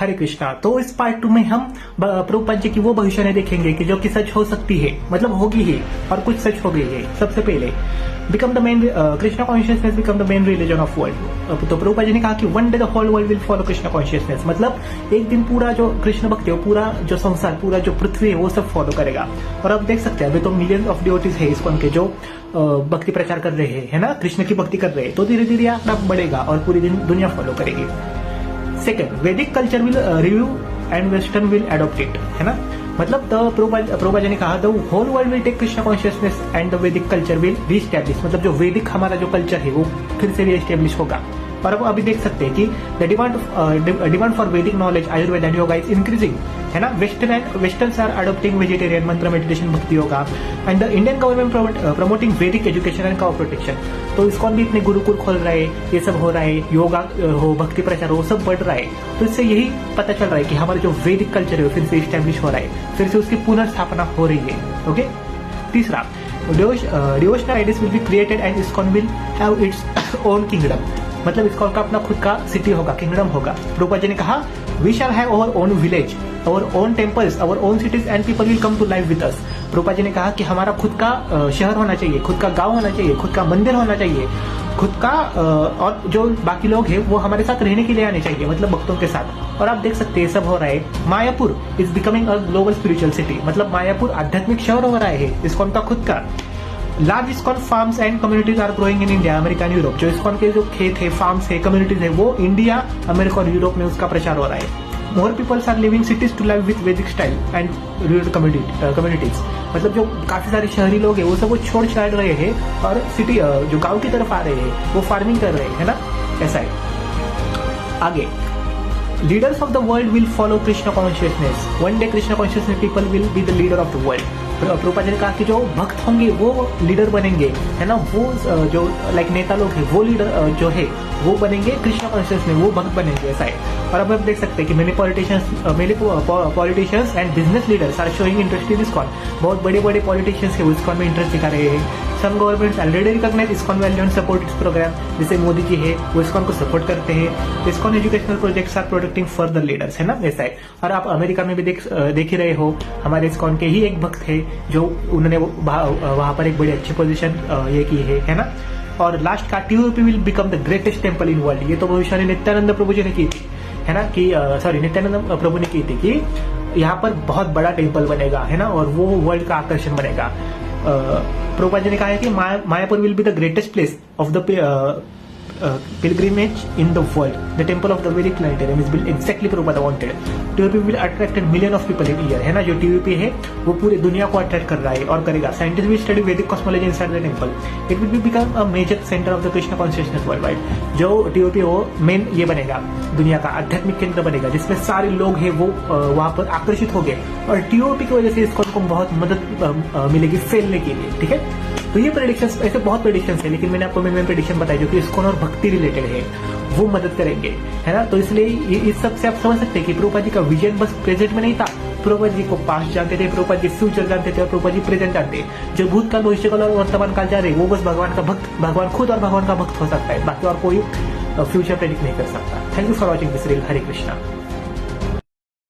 हरे कृष्णा। तो इस पार्ट 2 में हम प्रभुपाद जी की वो भविष्यवाणी देखेंगे कि जो कि सच हो सकती है, मतलब होगी ही, और कुछ सच हो गई है। सबसे पहले become the main Krishna consciousness become the main religion of world. तो प्रभुपाद जी ने कहा कि one day the whole world will follow Krishna consciousness, मतलब एक दिन पूरा जो कृष्ण भक्ति है, पूरा जो संसार, पूरा जो पृथ्वी है, वो सब फॉलो करेगा। और आप देख सकते हैं अभी तो मिलियंस ऑफ डिवोटीज है इस्कॉन के जो भक्ति प्रचार कर रहे हैं, है ना, कृष्ण की भक्ति कर रहे हैं। तो धीरे धीरे आंकड़ा बढ़ेगा और पूरी दुनिया फॉलो करेगी। Second, Vedic culture will review and western will adopt it, है ना। मतलब प्रभुपाद जी ने कहा the whole world will take Krishna consciousness and the Vedic culture will reestablish, मतलब जो वैदिक हमारा जो कल्चर है वो फिर से रीस्टैब्लिश होगा। और अब अभी देख सकते हैं कि द डिमांड फॉर वैदिक knowledge, Ayurveda and yoga is increasing, है ना। वेस्टर्न्स आर अडॉप्टिंग वेजिटेरियन, मंत्र, मेडिटेशन, भक्ति yoga, and the Indian government promoting वैदिक एजुकेशन एंड काउ प्रोटेक्शन। तो इसको भी इतने गुरुकुल खोल रहा है, ये सब हो रहा है, योगा हो, भक्ति प्रचार हो, सब बढ़ रहा है। तो इससे यही पता चल रहा है कि हमारा जो वैदिक कल्चर है फिर से स्टैब्लिश हो रहा है, फिर से उसकी पुनर्स्थापना हो रही है। ओके। तीसरा, devotional ideas will be created and ISKCON will have its own kingdom, मतलब इस्कॉन का अपना खुद का सिटी होगा, किंगडम होगा। प्रभुपाद जी ने कहा we shall have our own village, our own temples, our own cities and people will come to live with us. Prabhupada ji ने कहा कि हमारा खुद का शहर होना चाहिए, खुद का गांव होना चाहिए, खुद का मंदिर होना चाहिए, खुद का और जो बाकी लोग हैं वो हमारे साथ रहने के लिए आने चाहिए, मतलब भक्तों के साथ। और आप देख सकते हैं सब हो रहा है। Mayapur is becoming a global spiritual city, मतलब मायापुर आध्यात्मिक शहर हो रहा है इस्कॉन का खुद का। Large ISKCON farms and communities are growing in India, America and Europe. जो इस्कॉन के जो खेत है, फार्म्स है, कम्युनिटीज है, वो इंडिया, अमेरिका और यूरोप में उसका प्रचार हो रहा है। More peoples are living cities to live with Vedic style and rural communities, मतलब जो काफी सारे शहरी लोग हैं वो सब वो छोड़ छाड़ रहे हैं और सिटी जो गांव की तरफ आ रहे हैं, वो फार्मिंग कर रहे हैं, है ना, ऐसा है। आगे, leaders of the world will follow Krishna consciousness, one day Krishna consciousness people will be the leader of the world. Prabhupada ji ने कहा कि जो भक्त होंगे वो लीडर बनेंगे, है ना, वो जो लाइक नेता लोग हैं वो लीडर जो है वो बनेंगे कृष्णा कॉन्शियस में, वो भक्त बनेंगे, ऐसा है। और अब आप देख सकते हैं कि many politicians and business leaders are showing interest in ISKCON. बहुत बड़े बड़े पॉलिटिशियंस है वो इस्कॉन में इंटरेस्ट दिखा रहे हैं। Some governments already recognise ISKCON value and support इस प्रोग्राम, जैसे मोदी जी है वो इस्कॉन को सपोर्ट करते हैं। ISKCON educational projects are protecting further leaders, है ना, ऐसा है। और आप अमेरिका में भी देख ही रहे हो, हमारे इस्कॉन के ही एक भक्त है जो उन्होंने वहां पर एक बड़ी अच्छी पोजीशन ये की है ना। और लास्ट का TOP will become the greatest temple in world, ये तो भविष्यवाणी नित्यानंद प्रभु जी ने की थी, है ना, कि नित्यानंद प्रभु ने की थी कि यहाँ पर बहुत बड़ा टेम्पल बनेगा, है ना, और वो वर्ल्ड का आकर्षण बनेगा। प्रभुपाद जी ने कहा है कि Mayapur will be the greatest place of the pilgrimage in the world. The temple of the Vedic planetarium is built exactly Prabhupada wanted. TVP will attract million of people in year, है ना। जो TVP है वो पूरी दुनिया को attract कर रहा है और करेगा। Scientists will study Vedic cosmology inside the temple. It will become a major center of the Krishna consciousness worldwide. जो TVP वो मेन ये बनेगा, दुनिया का आध्यात्मिक केंद्र बनेगा, जिसमें सारे लोग हैं वो वहां पर आकर्षित हो गए। और TVP की वजह से इसको बहुत मदद मिलेगी फैलने के लिए, ठीक है। तो ये प्रेडिक्शंस, ऐसे बहुत प्रेडिक्शंस है, लेकिन मैंने आपको मेन प्रेडिक्शन बताई जो कि इस्कॉन और भक्ति रिलेटेड है, वो मदद करेंगे, है ना। तो इसलिए इस सब से आप समझ सकते हैं कि प्रभुपाद जी का विजन बस प्रेजेंट में नहीं था, प्रभुपाद जी को पास्ट जानते थे, प्रभुपाद जी फ्यूचर जानते थे और प्रभुपाद जी प्रेजेंट जानते। जो भूतकाल, भविष्यकाल और वर्तमान काल जा रहे वो बस भगवान का भक्त, भगवान खुद और भगवान का भक्त हो सकता है, बाकी और कोई फ्यूचर प्रेडिक्ट नहीं कर सकता। Thank you for watching this reel. Hare Krishna.